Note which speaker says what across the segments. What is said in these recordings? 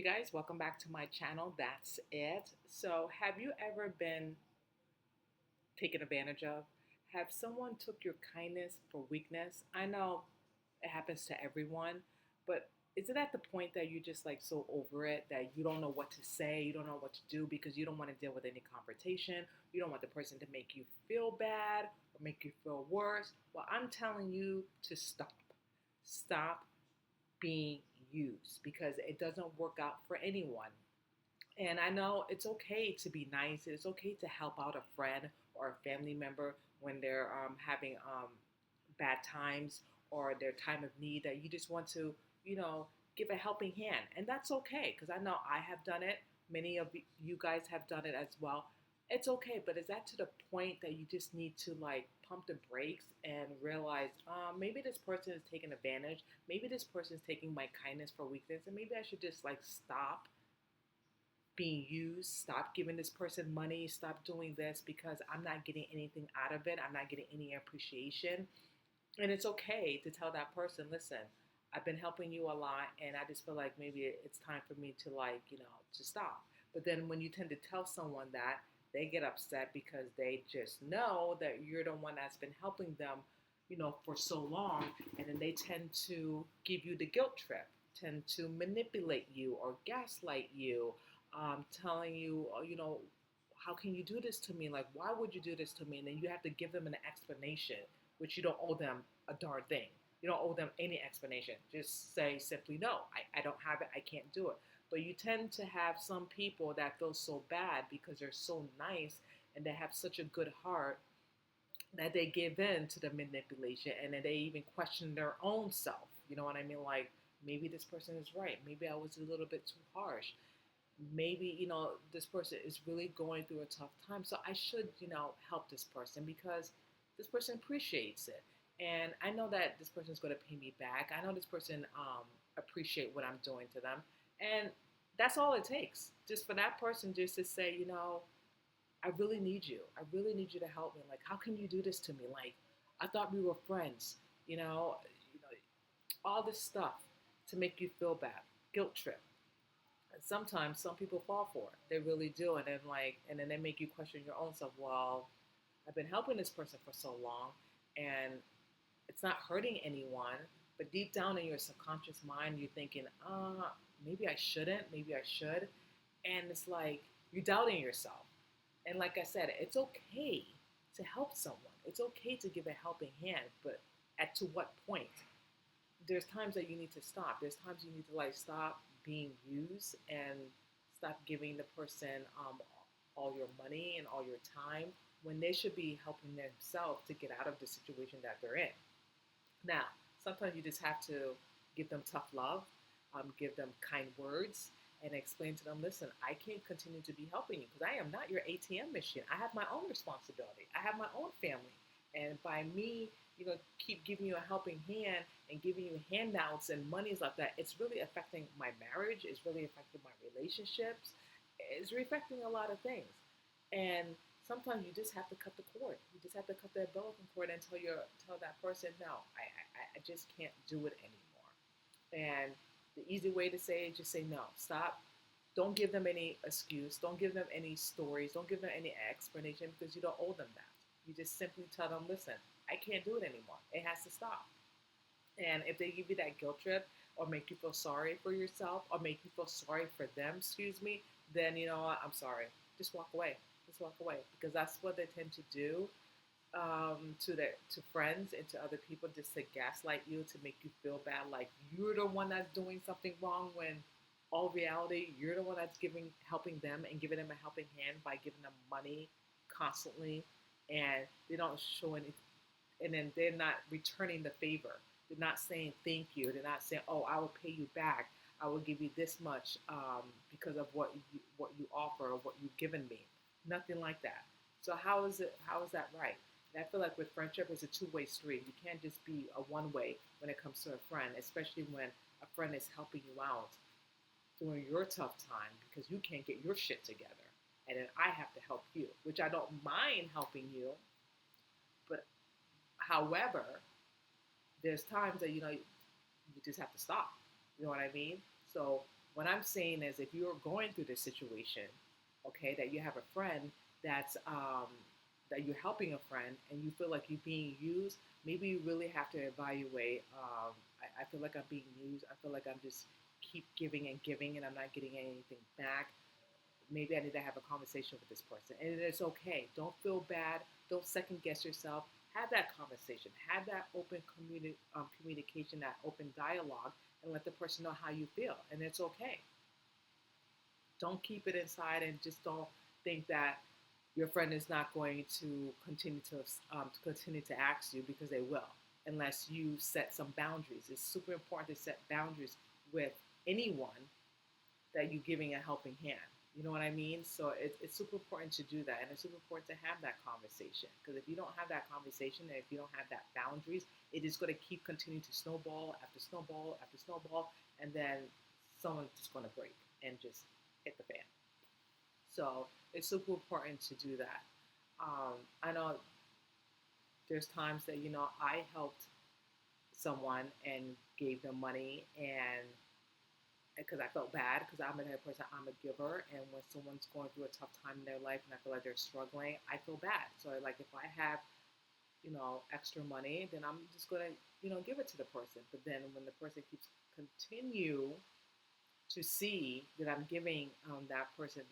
Speaker 1: you guys, welcome back to my channel. That's it. So, have you ever been taken advantage of? Have someone took your kindness for weakness? I know it happens to everyone, but is it at the point that you're just like so over it that you don't know what to say, you don't know what to do because you don't want to deal with any confrontation, you don't want the person to make you feel bad or make you feel worse? Well, I'm telling you to stop. Stop being used because it doesn't work out for anyone. And I know it's okay to be nice. It's okay to help out a friend or a family member when they're having bad times or their time of need that you just want to, you know, give a helping hand. And that's okay because I know I have done it. Many of you guys have done it as well. It's okay, but is that to the point that you just need to like pump the brakes and realize maybe this person is taking advantage? Maybe this person is taking my kindness for weakness, and maybe I should just like stop being used, stop giving this person money, stop doing this because I'm not getting anything out of it. I'm not getting any appreciation. And it's okay to tell that person, listen, I've been helping you a lot and I just feel like maybe it's time for me to like, to stop. But then when you tend to tell someone that, they get upset because they just know that you're the one that's been helping them, for so long. And then they tend to give you the guilt trip, tend to manipulate you or gaslight you, telling you, how can you do this to me? Like, why would you do this to me? And then you have to give them an explanation, which you don't owe them a darn thing. You don't owe them any explanation. Just say simply, no, I don't have it. I can't do it. But you tend to have some people that feel so bad because they're so nice and they have such a good heart that they give in to the manipulation and then they even question their own self. You know what I mean? Like, maybe this person is right. Maybe I was a little bit too harsh. Maybe, this person is really going through a tough time. So I should, help this person because this person appreciates it. And I know that this person is going to pay me back. I know this person appreciate what I'm doing to them. And that's all it takes. Just for that person just to say, I really need you. I really need you to help me. Like, how can you do this to me? Like, I thought we were friends, all this stuff to make you feel bad, guilt trip. And sometimes some people fall for it. They really do. And then they make you question your own self. Well, I've been helping this person for so long and it's not hurting anyone. But deep down in your subconscious mind, you're thinking, maybe I shouldn't, maybe I should. And it's like you're doubting yourself. And like I said, it's okay to help someone. It's okay to give a helping hand, but at to what point? There's times that you need to stop. There's times you need to like stop being used and stop giving the person all your money and all your time when they should be helping themselves to get out of the situation that they're in. Now, sometimes you just have to give them tough love, give them kind words, and explain to them, listen, I can't continue to be helping you because I am not your ATM machine. I have my own responsibility. I have my own family. And by me, keep giving you a helping hand and giving you handouts and monies like that, it's really affecting my marriage. It's really affecting my relationships. It's affecting a lot of things. And sometimes you just have to cut the cord. You just have to cut the umbilical cord and tell that person, no, I just can't do it anymore. And the easy way to say it, just say no, stop. Don't give them any excuse. Don't give them any stories. Don't give them any explanation because you don't owe them that. You just simply tell them, listen, I can't do it anymore. It has to stop. And if they give you that guilt trip or make you feel sorry for yourself or make you feel sorry for them, then you know what, I'm sorry. Just walk away. Just walk away because that's what they tend to do to friends and to other people, just to gaslight you, to make you feel bad, like you're the one that's doing something wrong when all reality you're the one that's helping them and giving them a helping hand by giving them money constantly, and they don't show any, and then they're not returning the favor. They're not saying thank you. They're not saying, oh, I will pay you back. I will give you this much because of what you offer or what you've given me. Nothing like that. So how is that right? And I feel like with friendship, it's a two-way street. You can't just be a one-way when it comes to a friend, especially when a friend is helping you out during your tough time because you can't get your shit together. And then I have to help you, which I don't mind helping you. But however, there's times that, you just have to stop. You know what I mean? So what I'm saying is, if you're going through this situation, okay, that you have a friend that's that you're helping a friend and you feel like you're being used, maybe you really have to evaluate. I feel like I'm being used. I feel like I'm just keep giving and giving and I'm not getting anything back. Maybe I need to have a conversation with this person. And it's okay. Don't feel bad. Don't second guess yourself. Have that conversation. Have that open communication, that open dialogue, and let the person know how you feel. And it's okay. Don't keep it inside and just don't think that your friend is not going to continue to ask you, because they will, unless you set some boundaries. It's super important to set boundaries with anyone that you're giving a helping hand. You know what I mean? So it's super important to do that, and it's super important to have that conversation. Because if you don't have that conversation, and if you don't have that boundaries, it is going to keep continuing to snowball after snowball after snowball, and then someone's just going to break and just hit the fan. So it's super important to do that. I know there's times that I helped someone and gave them money, and because I felt bad, because I'm a type of person, I'm a giver, and when someone's going through a tough time in their life and I feel like they're struggling, I feel bad. So like if I have extra money, then I'm just gonna give it to the person. But then when the person keeps continue to see that I'm giving that person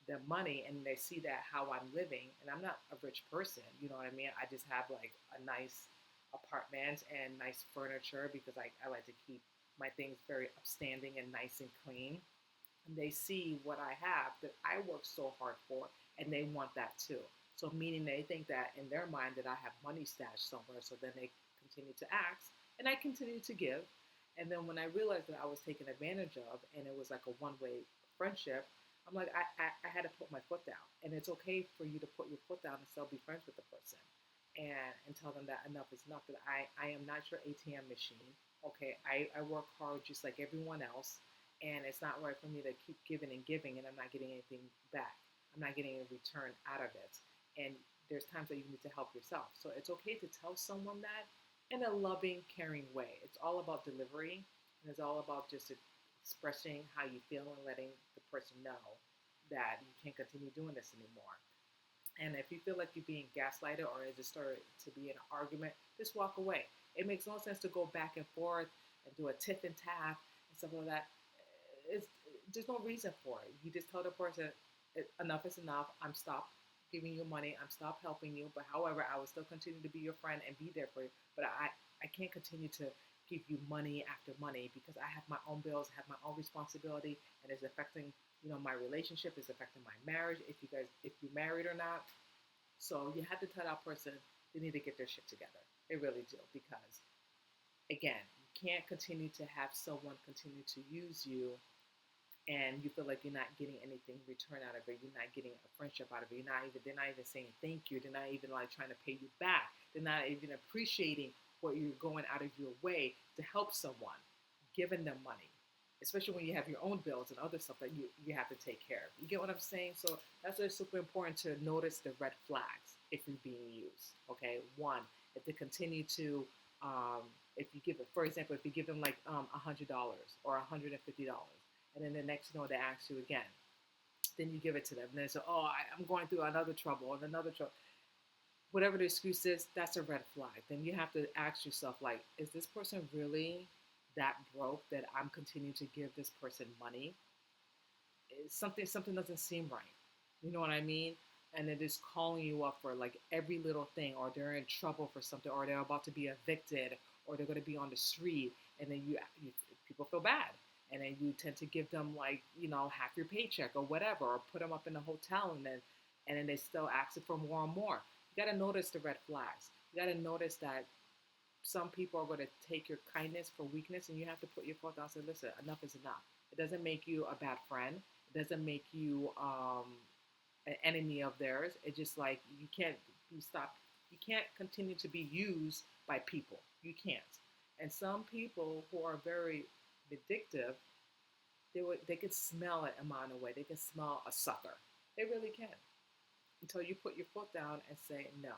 Speaker 1: the money, and they see that how I'm living, and I'm not a rich person, you know what I mean? I just have like a nice apartment and nice furniture, because I like to keep my things very upstanding and nice and clean. And they see what I have that I work so hard for, and they want that too. So meaning they think that in their mind that I have money stashed somewhere, so then they continue to ask, and I continue to give. And then when I realized that I was taken advantage of, and it was like a one-way friendship, I'm like, I had to put my foot down. And it's okay for you to put your foot down and still be friends with the person, and tell them that enough is enough, that I am not your ATM machine. Okay, I work hard just like everyone else, and it's not right for me to keep giving and giving and I'm not getting anything back. I'm not getting a return out of it. And there's times that you need to help yourself. So it's okay to tell someone that in a loving, caring way. It's all about delivery, and it's all about just expressing how you feel and letting the person know that you can't continue doing this anymore. And if you feel like you're being gaslighted, or is it started to be an argument, just walk away. It makes no sense to go back and forth and do a tiff and tap and stuff like that. It's, there's no reason for it. You just tell the person, enough is enough. I'm stopped giving you money. I'm stopped helping you. But however, I will still continue to be your friend and be there for you. But I can't continue to give you money after money, because I have my own bills, I have my own responsibility, and it's affecting my relationship, is affecting my marriage, if you're married or not. So you have to tell that person they need to get their shit together. They really do, because again, you can't continue to have someone continue to use you, and you feel like you're not getting anything in return out of it. You're not getting a friendship out of it. They're not even saying thank you. They're not even like trying to pay you back. They're not even appreciating what you're going out of your way to help someone, giving them money, especially when you have your own bills and other stuff that you have to take care of. You get what I'm saying? So that's why it's super important to notice the red flags if you're being used. Okay, one, if they continue to, if you give it, for example, if you give them like $100 or $150, and then the next they ask you again, then you give it to them, and they say, oh, I'm going through another trouble and another trouble. Whatever the excuse is, that's a red flag. Then you have to ask yourself, like, is this person really that broke that I'm continuing to give this person money? Something doesn't seem right. You know what I mean? And it is calling you up for like every little thing, or they're in trouble for something, or they're about to be evicted, or they're going to be on the street, and then you people feel bad, and then you tend to give them like half your paycheck or whatever, or put them up in a hotel, and then they still ask for more and more. You got to notice the red flags. You got to notice that some people are going to take your kindness for weakness, and you have to put your foot down and say, listen, enough is enough. It doesn't make you a bad friend. It doesn't make you an enemy of theirs. It's just like you can't continue to be used by people. You can't. And some people who are very vindictive, they can smell it a mile away. They can smell a sucker. They really can. Until you put your foot down and say, no,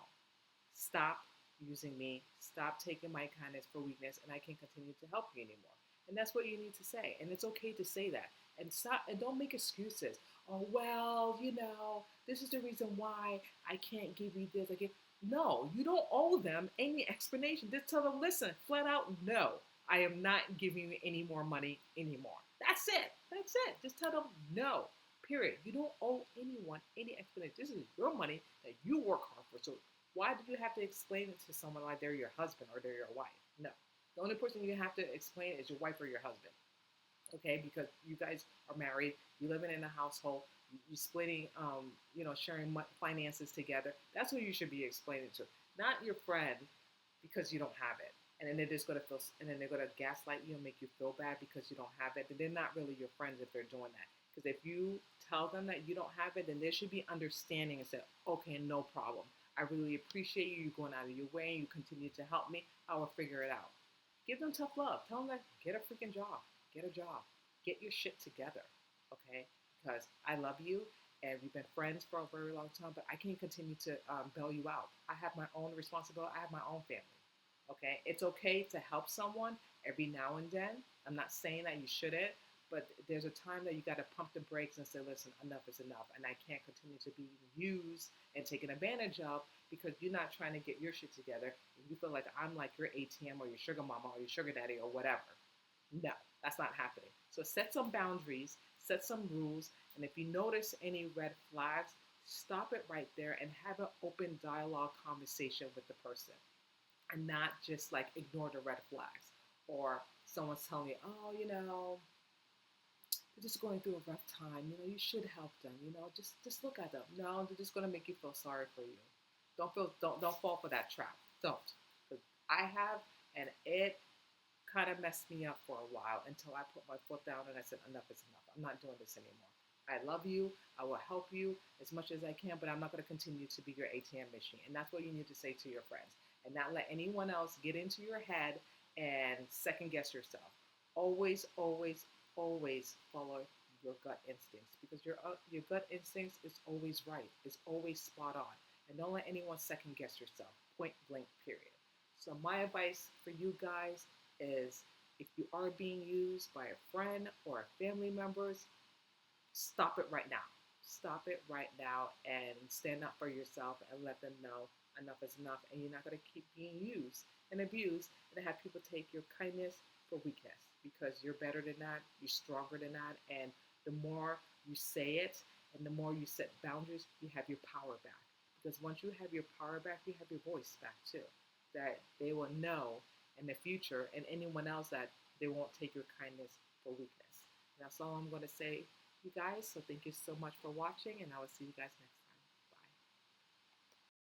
Speaker 1: stop using me, stop taking my kindness for weakness, and I can't continue to help you anymore. And that's what you need to say. And it's okay to say that. And stop and don't make excuses. Oh well, this is the reason why I can't give you this. No, you don't owe them any explanation. Just tell them, listen, flat out, no, I am not giving you any more money anymore. That's it. That's it. Just tell them no. Period. You don't owe anyone any explanation. This is your money that you work hard for. So why do you have to explain it to someone like they're your husband or they're your wife? No. The only person you have to explain is your wife or your husband. Okay, because you guys are married, you living in a household, you splitting, sharing finances together. That's who you should be explaining to, not your friend, because you don't have it. And then they're just gonna feel, and then they're gonna gaslight you and make you feel bad because you don't have it. And they're not really your friends if they're doing that. Because if you tell them that you don't have it, then there should be understanding and say, okay, no problem. I really appreciate you going out of your way and you continue to help me. I will figure it out. Give them tough love. Tell them that get a freaking job. Get a job. Get your shit together. Okay? Because I love you and we've been friends for a very long time, but I can't continue to bail you out. I have my own responsibility. I have my own family. Okay? It's okay to help someone every now and then. I'm not saying that you shouldn't, but there's a time that you got to pump the brakes and say, listen, enough is enough. And I can't continue to be used and taken advantage of because you're not trying to get your shit together. And you feel like I'm like your ATM or your sugar mama or your sugar daddy or whatever. No, that's not happening. So set some boundaries, set some rules. And if you notice any red flags, stop it right there and have an open dialogue conversation with the person and not just like ignore the red flags or someone's telling you, oh, they're just going through a rough time. You should help them. Just look at them. No, they're just going to make you feel sorry for you. Don't fall for that trap. Don't. Because I have, and it kind of messed me up for a while until I put my foot down and I said, enough is enough. I'm not doing this anymore. I love you. I will help you as much as I can, but I'm not going to continue to be your ATM machine. And that's what you need to say to your friends and not let anyone else get into your head and second guess yourself. Always, always, always follow your gut instincts because your gut instincts is always right. It's always spot on. And don't let anyone second guess yourself. Point blank, period. So my advice for you guys is if you are being used by a friend or a family members, stop it right now. Stop it right now and stand up for yourself and let them know enough is enough and you're not going to keep being used and abused and have people take your kindness for weakness because you're better than that, you're stronger than that, and the more you say it and the more you set boundaries, you have your power back. Because once you have your power back, you have your voice back too. That they will know in the future and anyone else that they won't take your kindness for weakness. And that's all I'm going to say, you guys. So thank you so much for watching and I will see you guys next time.